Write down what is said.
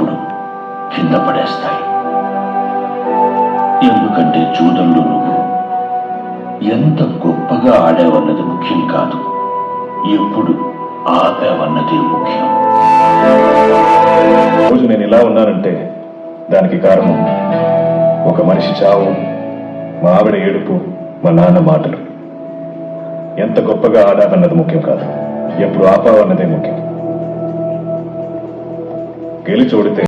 అప్పుడప్పుడు కింద పడేస్తాయి. ఎందుకంటే జూదంలో నువ్వు ఎంత గొప్పగా ఆడావన్నది ముఖ్యం కాదు, ఎప్పుడు ఆపావన్నదే ముఖ్యం. రోజు నేను ఇలా ఉన్నానంటే దానికి కారణం ఒక మనిషి చావు, మా ఆవిడ ఏడుపు, మా నాన్న మాటలు. ఎంత గొప్పగా ఆడావన్నది ముఖ్యం కాదు, ఎప్పుడు ఆపావన్నదే ముఖ్యం. గెలిచి ఓడితే